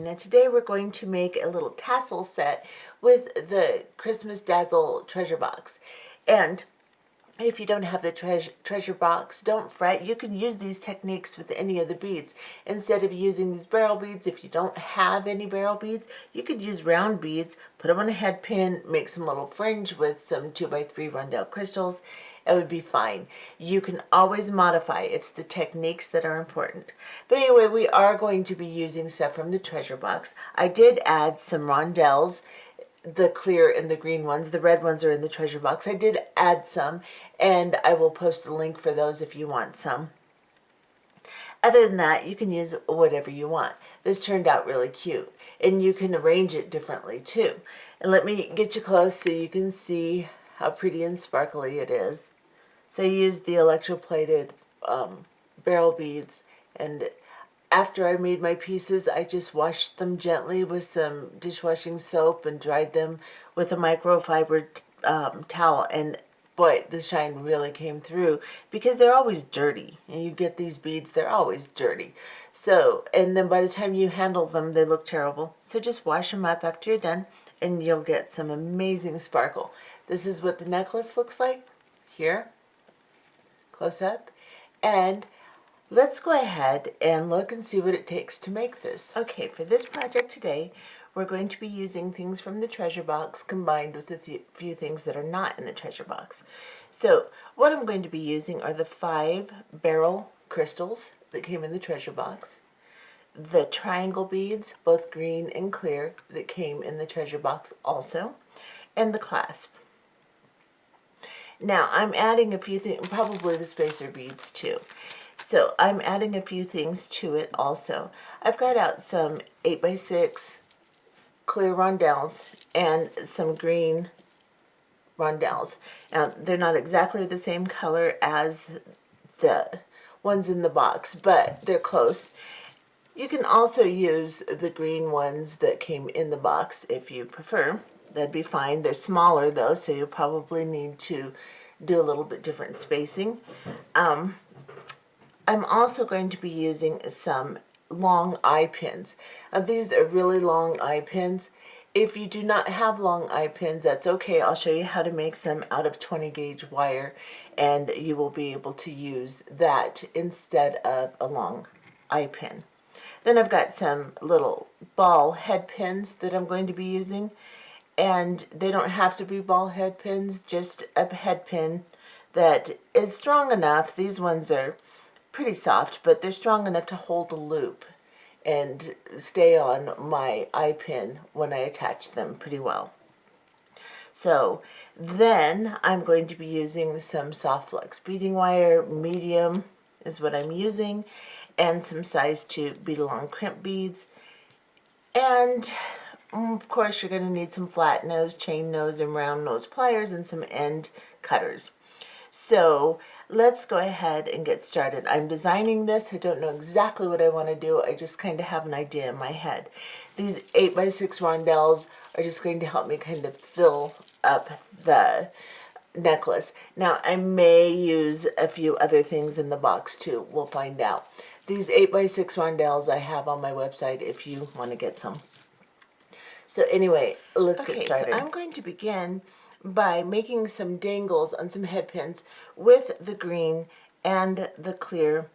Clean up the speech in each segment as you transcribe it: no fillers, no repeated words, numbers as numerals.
Tina. Today we're going to make a little tassel set with the Christmas Dazzle Treasure Box. And if you don't have the treasure box, don't fret. You can use these techniques with any of the beads. Instead of using these barrel beads, if you don't have any barrel beads, you could use round beads, put them on a head pin, make some little fringe with some 2x3 rundown crystals. It would be fine. You can always modify. It's the techniques that are important. But anyway, we are going to be using stuff from the treasure box. I did add some rondelles, the clear and the green ones. The red ones are in the treasure box. I did add some, and I will post a link for those if you want some. Other than that, you can use whatever you want. This turned out really cute, and you can arrange it differently too. And let me get you close so you can see how pretty and sparkly it is. So I used the electroplated barrel beads, and after I made my pieces, I just washed them gently with some dishwashing soap and dried them with a microfiber towel. And boy, the shine really came through because they're always dirty. And you get these beads, they're always dirty. So, and then by the time you handle them, they look terrible. So just wash them up after you're done and you'll get some amazing sparkle. This is what the necklace looks like here, close up. And let's go ahead and look and see what it takes to make this. Okay, for this project today, we're going to be using things from the treasure box combined with a few things that are not in the treasure box. So what I'm going to be using are the 5 barrel crystals that came in the treasure box, the triangle beads, both green and clear, that came in the treasure box also, and the clasp. Now I'm adding a few things, probably the spacer beads too. So I'm adding a few things to it also. I've got out some 8x6 clear rondelles and some green rondelles. Now they're not exactly the same color as the ones in the box, but they're close. You can also use the green ones that came in the box if you prefer. That'd be fine. They're smaller though, so you'll probably need to do a little bit different spacing. I'm also going to be using some long eye pins. These are really long eye pins. If you do not have long eye pins, that's okay. I'll show you how to make some out of 20 gauge wire, and you will be able to use that instead of a long eye pin. Then I've got some little ball head pins that I'm going to be using, and they don't have to be ball head pins, just a head pin that is strong enough. These ones are pretty soft, but they're strong enough to hold a loop and stay on my eye pin when I attach them pretty well. So then I'm going to be using some soft flex beading wire, medium is what I'm using, and some size 2 bead along crimp beads. And of course you're going to need some flat nose, chain nose, and round nose pliers, and some end cutters. So let's go ahead and get started. I'm designing this. I don't know exactly what I want to do. I just kind of have an idea in my head. These 8x6 rondelles are just going to help me kind of fill up the necklace. Now I may use a few other things in the box too. We'll find out. These 8x6 rondelles I have on my website if you want to get some. So anyway, let's get started. So I'm going to begin by making some dangles on some head pins with the green and the clear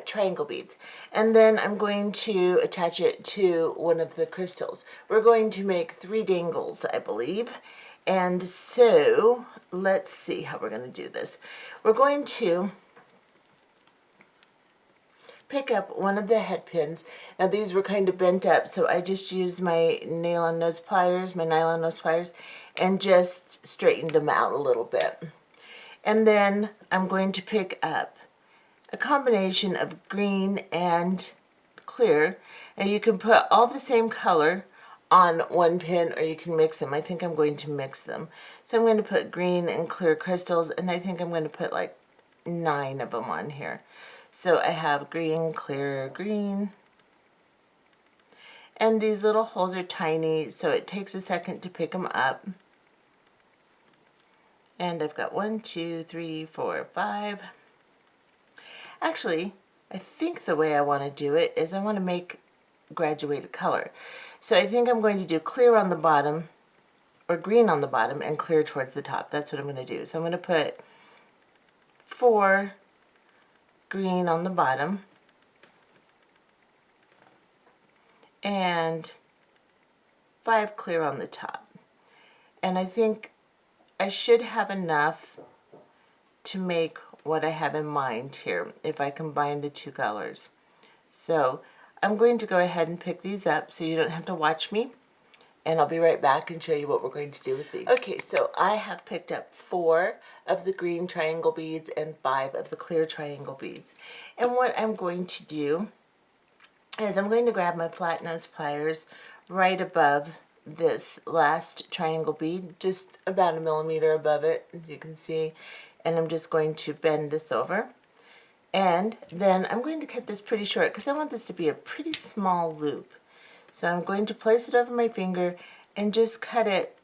triangle beads. And then I'm going to attach it to one of the crystals. We're going to make 3 dangles, I believe. And so let's see how we're going to do this. We're going to pick up one of the head pins. Now these were kind of bent up, so I just used my nylon nose pliers, and just straightened them out a little bit. And then I'm going to pick up a combination of green and clear, and you can put all the same color on one pin or you can mix them. I think I'm going to mix them. So I'm going to put green and clear crystals, and I think I'm going to put like 9 of them on here. So I have green, clear, green. And these little holes are tiny, so it takes a second to pick them up. And I've got 1, 2, 3, 4, 5. Actually, I think the way I want to do it is I want to make graduated color. So I think I'm going to do clear on the bottom, or green on the bottom, and clear towards the top. That's what I'm going to do. So I'm going to put 4 green on the bottom and 5 clear on the top. And I think I should have enough to make what I have in mind here if I combine the two colors. So I'm going to go ahead and pick these up so you don't have to watch me, and I'll be right back and show you what we're going to do with these. Okay, so I have picked up 4 of the green triangle beads and 5 of the clear triangle beads. And what I'm going to do is I'm going to grab my flat nose pliers right above this last triangle bead, just about 1 millimeter above it, as you can see, and I'm just going to bend this over. And then I'm going to cut this pretty short because I want this to be a pretty small loop. So I'm going to place it over my finger and just cut it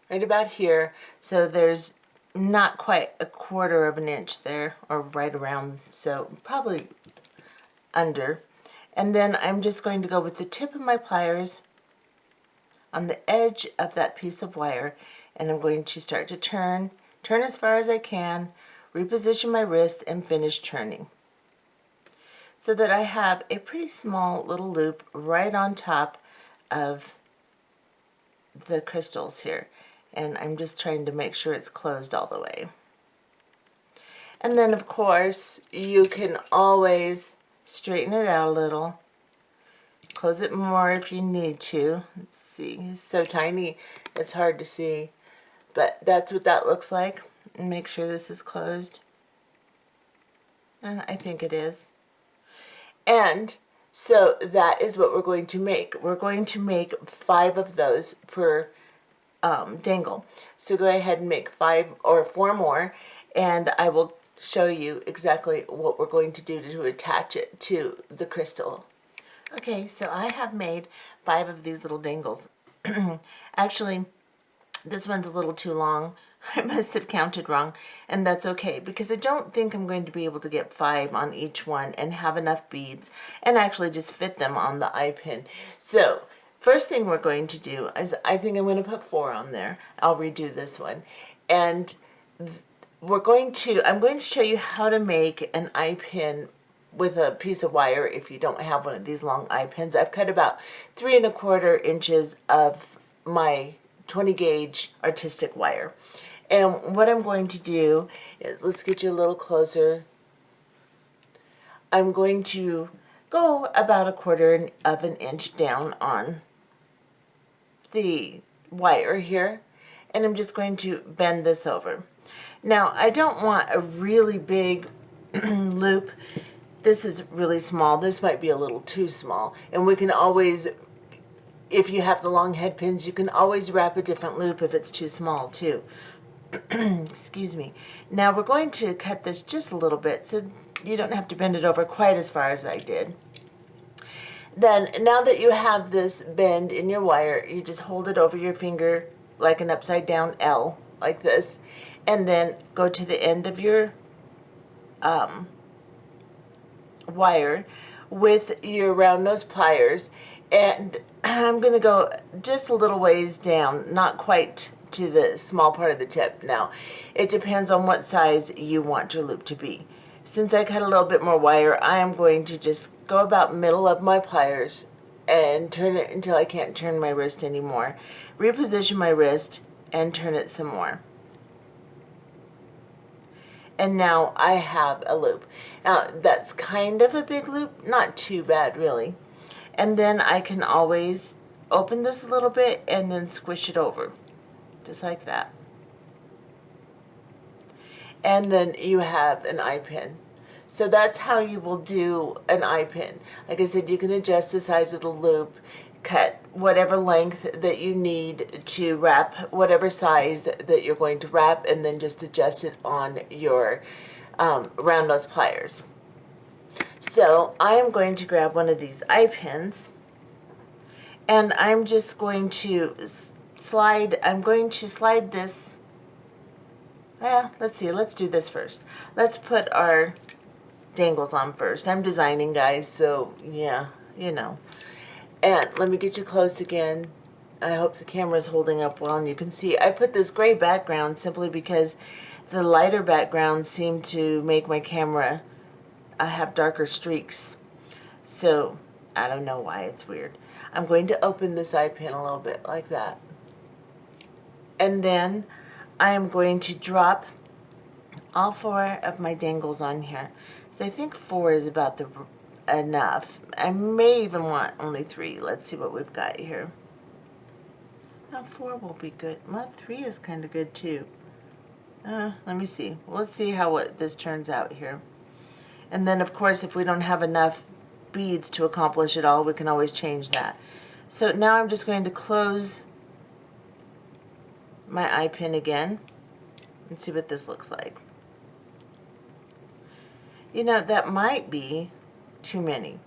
right about here, so there's not quite 1/4 of an inch there, or right around, so probably under. And then I'm just going to go with the tip of my pliers on the edge of that piece of wire, and I'm going to start to turn as far as I can, reposition my wrist, and finish turning, so that I have a pretty small little loop right on top of the crystals here. And I'm just trying to make sure it's closed all the way. And then of course you can always straighten it out a little, close it more if you need to. Let's see, it's so tiny it's hard to see, but that's what that looks like. And make sure this is closed, and I think it is. And so that is what we're going to make. We're going to make 5 of those per dangle. So go ahead and make 5 or 4 more, and I will show you exactly what we're going to do to attach it to the crystal. Okay, so I have made 5 of these little dangles. Actually, this one's a little too long. I must have counted wrong, and that's okay, because I don't think I'm going to be able to get 5 on each one and have enough beads and actually just fit them on the eye pin. So first thing we're going to do is, I think I'm going to put 4 on there. I'll redo this one. And I'm going to show you how to make an eye pin with a piece of wire if you don't have one of these long eye pins. I've cut about 3 1/4 inches of my 20 gauge artistic wire. And what I'm going to do is, let's get you a little closer. I'm going to go about 1/4 of an inch down on the wire here, and I'm just going to bend this over. Now, I don't want a really big loop. This is really small. This might be a little too small, and we can always, if you have the long head pins, you can always wrap a different loop if it's too small too. Excuse me. Now we're going to cut this just a little bit so you don't have to bend it over quite as far as I did. Then, now that you have this bend in your wire, you just hold it over your finger like an upside down L, like this, and then go to the end of your wire with your round nose pliers, and I'm going to go just a little ways down, not quite to the small part of the tip. Now, it depends on what size you want your loop to be. Since I cut a little bit more wire, I am going to just go about middle of my pliers and turn it until I can't turn my wrist anymore. Reposition my wrist and turn it some more. And now I have a loop. Now, that's kind of a big loop, not too bad really. And then I can always open this a little bit and then squish it over, just like that. And then you have an eye pin. So that's how you will do an eye pin. Like I said, you can adjust the size of the loop, cut whatever length that you need to wrap, whatever size that you're going to wrap, and then just adjust it on your round nose pliers. So I am going to grab one of these eye pins, and I'm just going to slide this. Let's see, let's do this first. Let's put our dangles on first. I'm designing, guys, so yeah, you know. And let me get you close again. I hope the camera's holding up well and you can see. I put this gray background simply because the lighter backgrounds seem to make my camera have darker streaks. So I don't know why, it's weird. I'm going to open this eye pin a little bit like that. And then I am going to drop all 4 of my dangles on here. So I think 4 is about enough. I may even want only 3. Let's see what we've got here. Now 4 will be good. Well, 3 is kind of good too. Let me see. Let's see how this turns out here. And then, of course, if we don't have enough beads to accomplish it all, we can always change that. So now I'm just going to close my eye pin again and see what this looks like. You know, that might be too many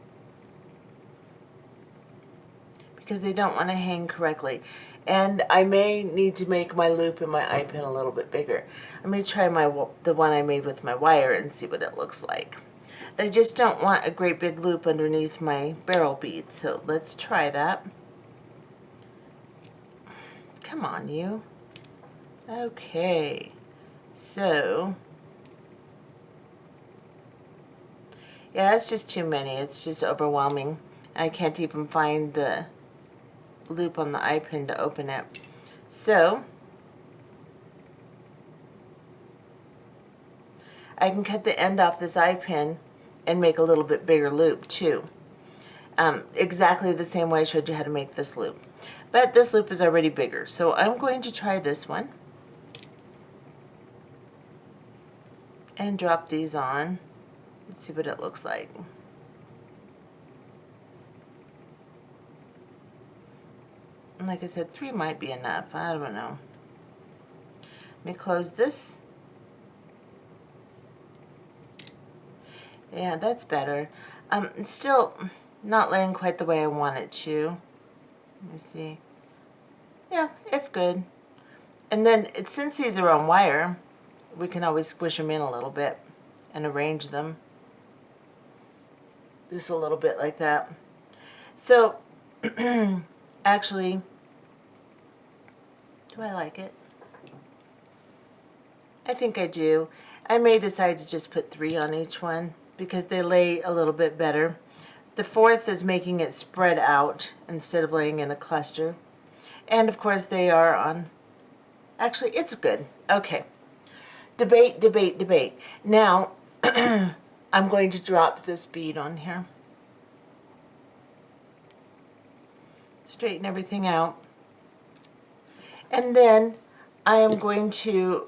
because they don't want to hang correctly. And I may need to make my loop in my eye pin a little bit bigger. Let me try the one I made with my wire and see what it looks like. I just don't want a great big loop underneath my barrel bead, so let's try that. Come on, you. Okay, so yeah, that's just too many. It's just overwhelming. I can't even find the loop on the eye pin to open it. So I can cut the end off this eye pin and make a little bit bigger loop too. Exactly the same way I showed you how to make this loop. But this loop is already bigger, so I'm going to try this one and drop these on. Let's see what it looks like. And like I said, 3 might be enough. I don't know. Let me close this. Yeah, that's better. It's still not laying quite the way I want it to. Let me see. Yeah, it's good. And then, since these are on wire, we can always squish them in a little bit and arrange them. Just a little bit like that. So, actually, do I like it? I think I do. I may decide to just put 3 on each one because they lay a little bit better. The 4th is making it spread out instead of laying in a cluster. And of course they are on, actually it's good. Okay, debate, debate, debate. Now I'm going to drop this bead on here. Straighten everything out. And then I am going to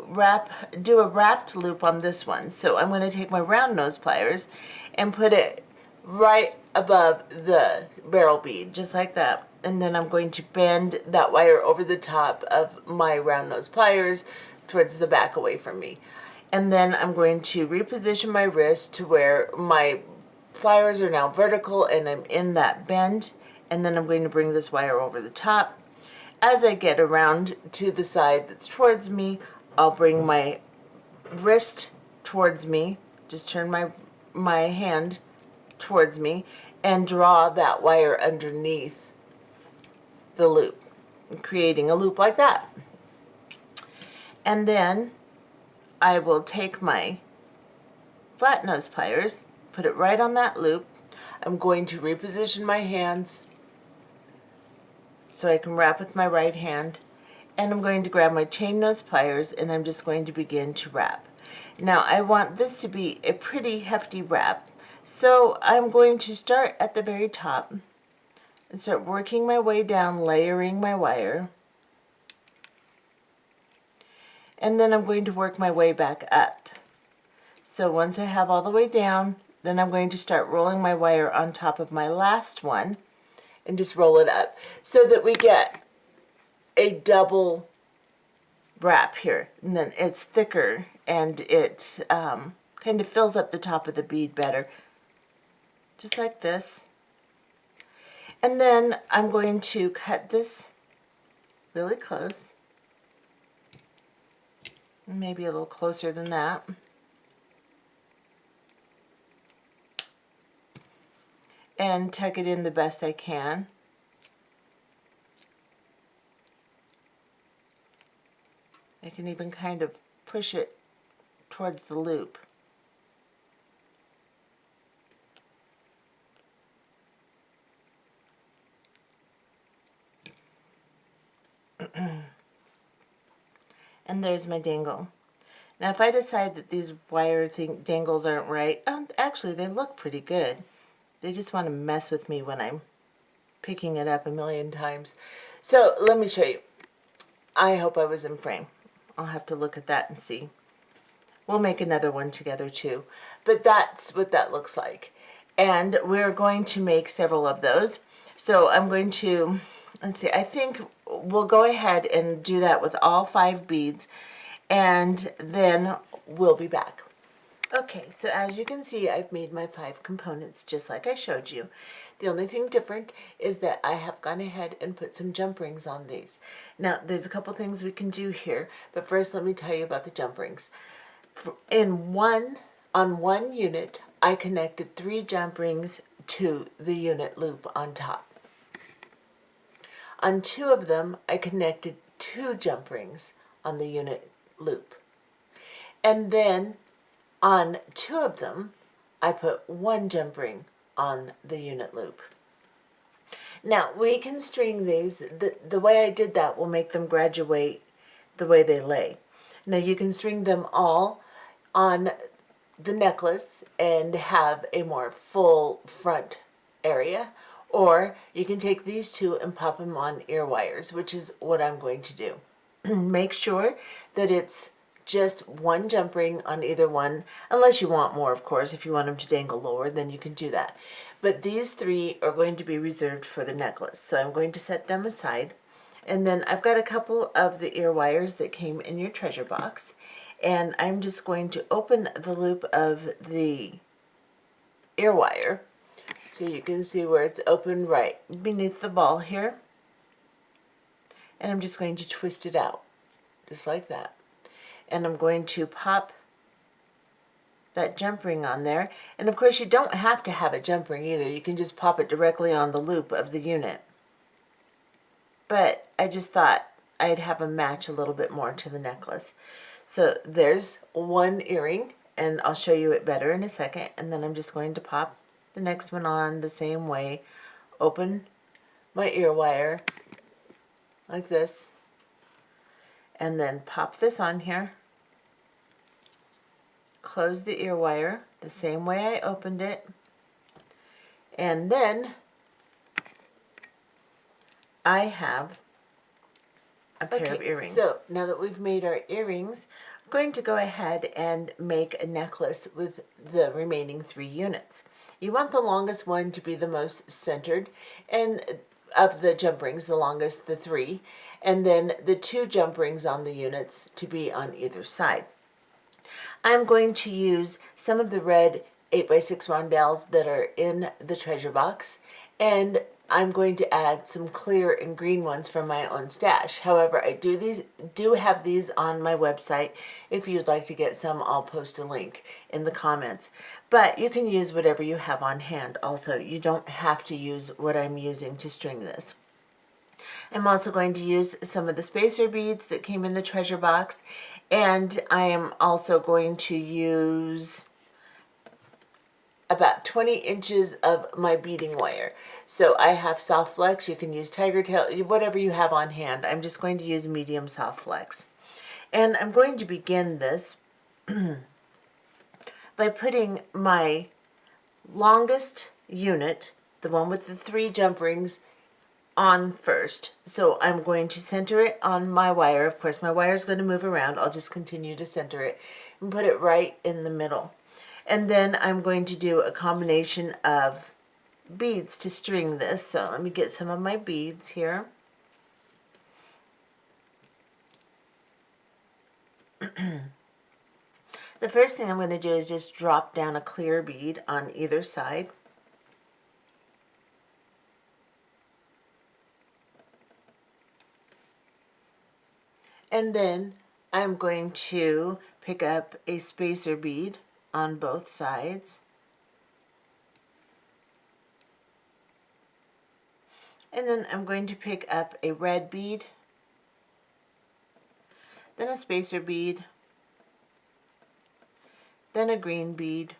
do a wrapped loop on this one. So I'm going to take my round nose pliers and put it right above the barrel bead, just like that. And then I'm going to bend that wire over the top of my round nose pliers towards the back away from me. And then I'm going to reposition my wrist to where my pliers are now vertical and I'm in that bend. And then I'm going to bring this wire over the top. As I get around to the side that's towards me, I'll bring my wrist towards me, just turn my hand towards me, and draw that wire underneath the loop, creating a loop like that. And then I will take my flat nose pliers, put it right on that loop. I'm going to reposition my hands so I can wrap with my right hand, and I'm going to grab my chain nose pliers and I'm just going to begin to wrap. Now I want this to be a pretty hefty wrap, so I'm going to start at the very top and start working my way down, layering my wire, and then I'm going to work my way back up. So once I have all the way down, then I'm going to start rolling my wire on top of my last one and just roll it up so that we get a double wrap here, and then it's thicker and it kind of fills up the top of the bead better, just like this. And then I'm going to cut this really close, maybe a little closer than that. and tuck it in the best I can. I can even kind of push it towards the loop. And there's my dangle. Now if I decide that these wire dangles aren't right, actually they look pretty good. They just want to mess with me when I'm picking it up a million times. So let me show you. I hope I was in frame. I'll have to look at that and see. We'll make another one together too. But that's what that looks like. And we're going to make several of those. So I'm going to, let's see, I think we'll go ahead and do that with all 5 beads, and then we'll be back. Okay, so as you can see, I've made my 5 components just like I showed you. The only thing different is that I have gone ahead and put some jump rings on these. Now, there's a couple things we can do here, but first let me tell you about the jump rings. On one unit, I connected 3 jump rings to the unit loop on top. On 2 of them, I connected 2 jump rings on the unit loop. And then on 2 of them, I put 1 jump ring on the unit loop. Now, we can string these. The way I did that will make them graduate the way they lay. Now, you can string them all on the necklace and have a more full front area, or you can take these 2 and pop them on ear wires, which is what I'm going to do. Make sure that it's just 1 jump ring on either one, unless you want more, of course. If you want them to dangle lower, then you can do that. But these 3 are going to be reserved for the necklace, so I'm going to set them aside. And then I've got a couple of the ear wires that came in your treasure box, and I'm just going to open the loop of the ear wire so you can see where it's open right beneath the ball here. And I'm just going to twist it out, just like that. And I'm going to pop that jump ring on there. And of course you don't have to have a jump ring either. You can just pop it directly on the loop of the unit. But I just thought I'd have a match a little bit more to the necklace. So there's 1 earring, and I'll show you it better in a second. And then I'm just going to pop the next one on the same way. Open my ear wire like this, and then pop this on here. Close the ear wire the same way I opened it, and then I have a pair of earrings. So now that we've made our earrings, I'm going to go ahead and make a necklace with the remaining 3 units. You want the longest one to be the most centered, and of the jump rings, the longest, the 3, and then the 2 jump rings on the units to be on either side. I'm going to use some of the red 8x6 rondelles that are in the treasure box, and I'm going to add some clear and green ones from my own stash. However, I do have these on my website. If you'd like to get some, I'll post a link in the comments. But you can use whatever you have on hand also. You don't have to use what I'm using to string this. I'm also going to use some of the spacer beads that came in the treasure box, and I am also going to use about 20 inches of my beading wire. So I have soft flex. You can use tiger tail, whatever you have on hand. I'm just going to use medium soft flex. And I'm going to begin this by putting my longest unit, the one with the 3 jump rings, on first. So I'm going to center it on my wire. Of course, my wire is going to move around. I'll just continue to center it and put it right in the middle. And then I'm going to do a combination of beads to string this. So let me get some of my beads here. The first thing I'm going to do is just drop down a clear bead on either side. And then I'm going to pick up a spacer bead on both sides. And then I'm going to pick up a red bead, then a spacer bead, then a green bead,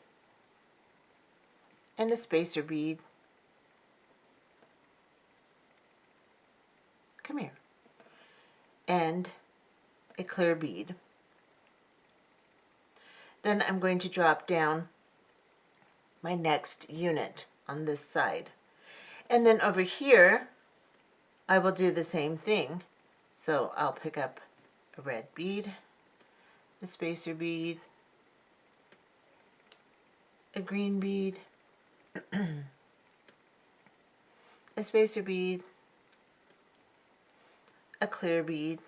and a spacer bead. Come here. And a clear bead. Then I'm going to drop down my next unit on this side. And then over here, I will do the same thing. So I'll pick up a red bead, a spacer bead, a green bead, a spacer bead, a clear bead,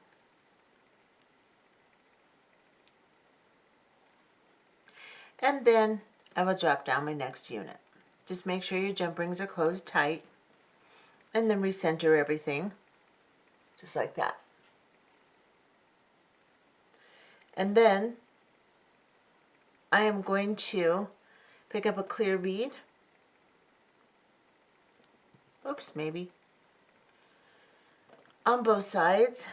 and then I will drop down my next unit. Just make sure your jump rings are closed tight, and then recenter everything, just like that. And then I am going to pick up a clear bead. Oops, maybe. On both sides.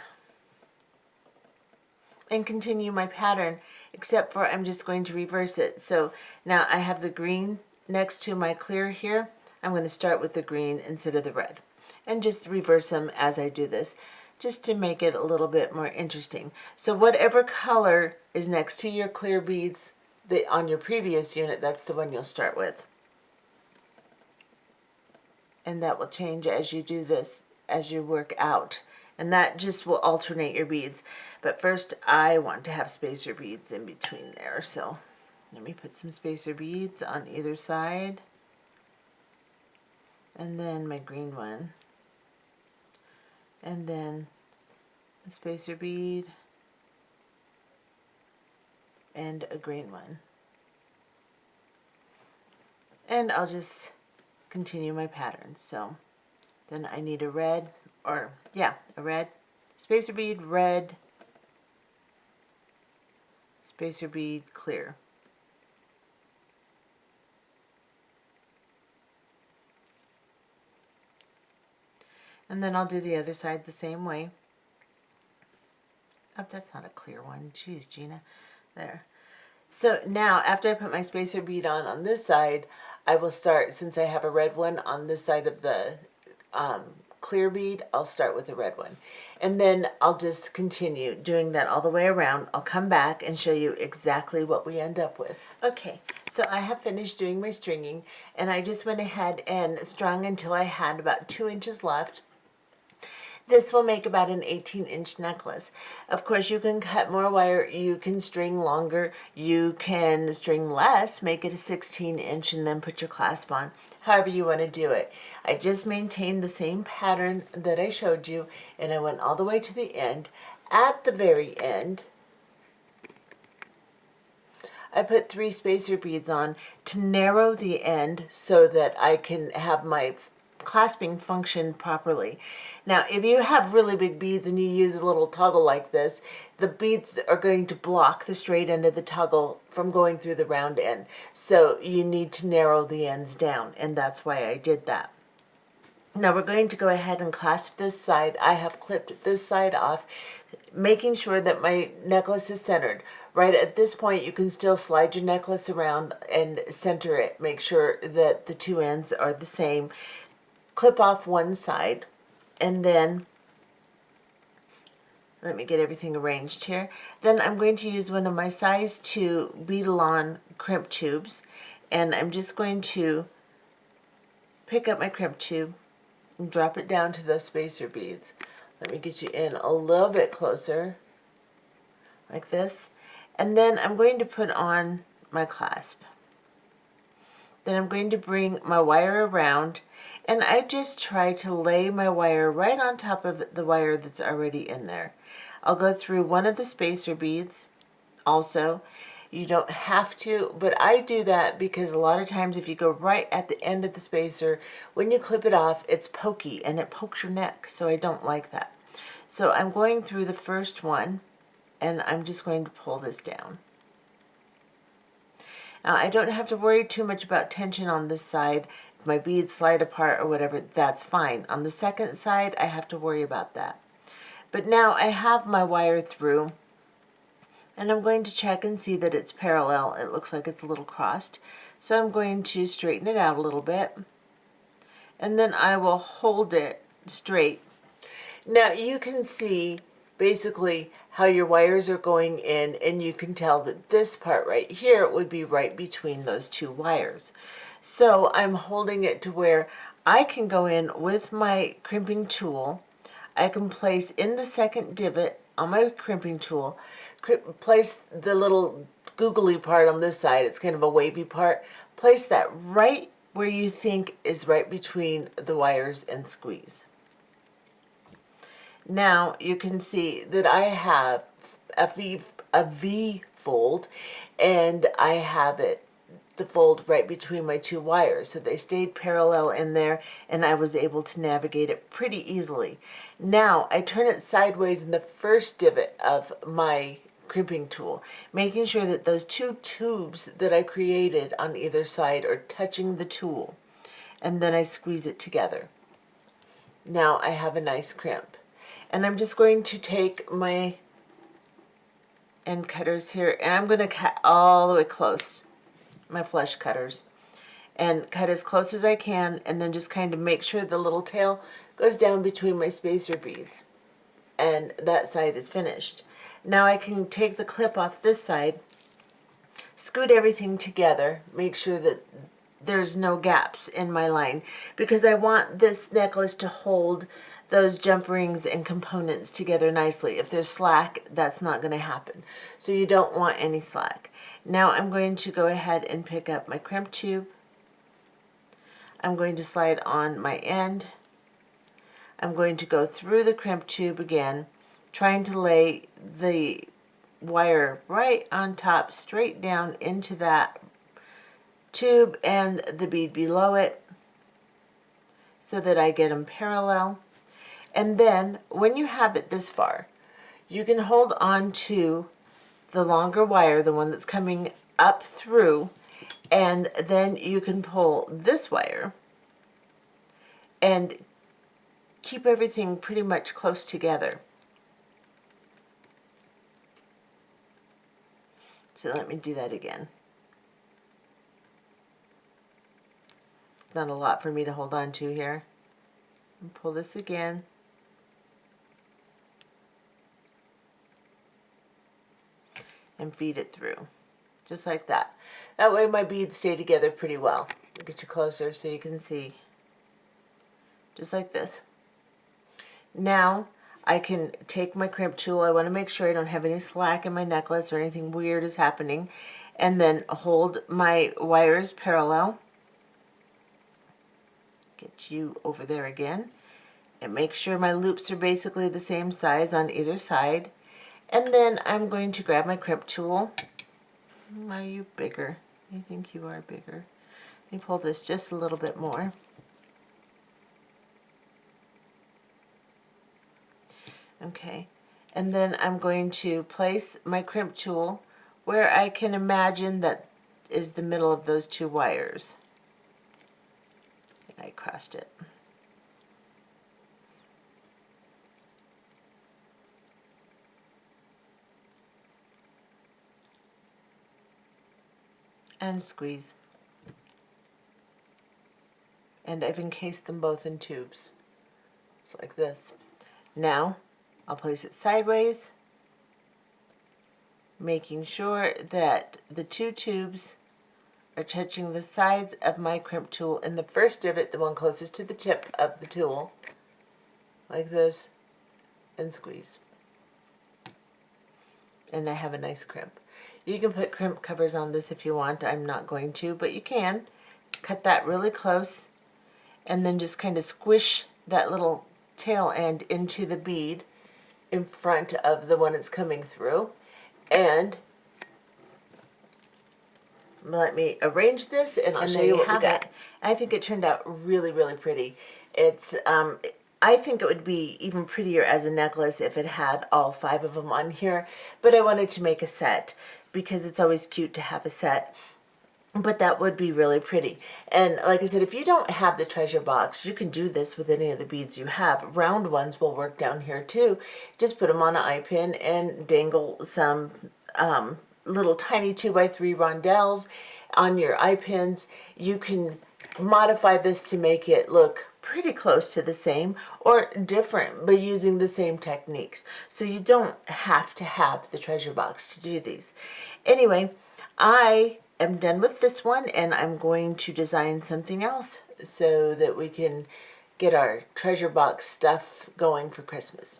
And continue my pattern, except for I'm just going to reverse it. So now I have the green next to my clear here. I'm going to start with the green instead of the red. And just reverse them as I do this, just to make it a little bit more interesting. So whatever color is next to your clear beads on your previous unit, that's the one you'll start with. And that will change as you do this, as you work out. And that just will alternate your beads. But first, I want to have spacer beads in between there. So let me put some spacer beads on either side. And then my green one. And then a spacer bead. And a green one. And I'll just continue my pattern. So then I need a red, a red, spacer bead, red, spacer bead, clear. And then I'll do the other side the same way. Oh, that's not a clear one. Jeez, Gina. There. So now, after I put my spacer bead on this side, I will start, since I have a red one on this side of the clear bead, I'll start with a red one. And then I'll just continue doing that all the way around. I'll come back and show you exactly what we end up with. Okay, so I have finished doing my stringing, and I just went ahead and strung until I had about 2 inches left. This will make about an 18-inch necklace. Of course, you can cut more wire, you can string longer, you can string less, make it a 16-inch, and then put your clasp on. However you want to do it. I just maintained the same pattern that I showed you, and I went all the way to the end. At the very end, I put 3 spacer beads on to narrow the end so that I can have my clasping function properly. Now, if you have really big beads and you use a little toggle like this, the beads are going to block the straight end of the toggle from going through the round end. So you need to narrow the ends down, and that's why I did that. Now we're going to go ahead and clasp this side. I have clipped this side off, making sure that my necklace is centered. Right at this point, you can still slide your necklace around and center it. Make sure that the 2 ends are the same. Clip off one side, and then let me get everything arranged here. Then I'm going to use one of my size 2 beadle-on crimp tubes, and I'm just going to pick up my crimp tube and drop it down to the spacer beads. Let me get you in a little bit closer, like this, and then I'm going to put on my clasp. Then I'm going to bring my wire around, and I just try to lay my wire right on top of the wire that's already in there. I'll go through one of the spacer beads also. You don't have to, but I do that because a lot of times if you go right at the end of the spacer, when you clip it off, it's pokey and it pokes your neck, so I don't like that. So I'm going through the first one, and I'm just going to pull this down. Now, I don't have to worry too much about tension on this side my beads slide apart or whatever, that's fine. On the second side, I have to worry about that. But now I have my wire through, and I'm going to check and see that it's parallel. It looks like it's a little crossed. So I'm going to straighten it out a little bit, and then I will hold it straight. Now you can see basically how your wires are going in, and you can tell that this part right here would be right between those two wires. So I'm holding it to where I can go in with my crimping tool. I can place in the second divot on my crimping tool, place the little googly part on this side, it's kind of a wavy part, place that right where you think is right between the wires, and squeeze. Now you can see that I have a V fold, and I have the fold right between my two wires, so they stayed parallel in there, and I was able to navigate it pretty easily. Now I turn it sideways in the first divot of my crimping tool, making sure that those two tubes that I created on either side are touching the tool, and then I squeeze it together. Now I have a nice crimp. And I'm just going to take my end cutters here, and I'm going to cut all the way close, my flush cutters, and cut as close as I can, and then just kind of make sure the little tail goes down between my spacer beads, and that side is finished. Now I can take the clip off this side, scoot everything together, make sure that there's no gaps in my line, because I want this necklace to hold those jump rings and components together nicely. If there's slack, that's not going to happen. So you don't want any slack. Now I'm going to go ahead and pick up my crimp tube. I'm going to slide on my end. I'm going to go through the crimp tube again, trying to lay the wire right on top, straight down into that tube and the bead below it, so that I get them parallel. And then when you have it this far, you can hold on to the longer wire, the one that's coming up through, and then you can pull this wire and keep everything pretty much close together. So let me do that again. Not a lot for me to hold on to here. And pull this again. And feed it through, just like that. That way my beads stay together pretty well. I'll get you closer so you can see. Just like this. Now I can take my crimp tool. I want to make sure I don't have any slack in my necklace or anything weird is happening. And then hold my wires parallel. Get you over there again. And make sure my loops are basically the same size on either side. And then I'm going to grab my crimp tool. Are you bigger? I think you are bigger. Let me pull this just a little bit more. Okay. And then I'm going to place my crimp tool where I can imagine that is the middle of those two wires. I crossed it. And squeeze. And I've encased them both in tubes. Just like this. Now, I'll place it sideways, making sure that the two tubes are touching the sides of my crimp tool in the first divot, the one closest to the tip of the tool, like this, and squeeze. And I have a nice crimp. You can put crimp covers on this if you want. I'm not going to, but you can. Cut that really close, and then just kind of squish that little tail end into the bead in front of the one it's coming through. And let me arrange this, and I'll show you what we got. I think it turned out really, really pretty. It's I think it would be even prettier as a necklace if it had all 5 of them on here, but I wanted to make a set because it's always cute to have a set. but that would be really pretty. And like I said, if you don't have the treasure box, you can do this with any of the beads you have. Round ones will work down here too. Just put them on an eye pin and dangle some little tiny 2x3 rondelles on your eye pins. You can modify this to make it look pretty close to the same or different by using the same techniques. So you don't have to have the treasure box to do these. Anyway, I am done with this one, and I'm going to design something else so that we can get our treasure box stuff going for Christmas.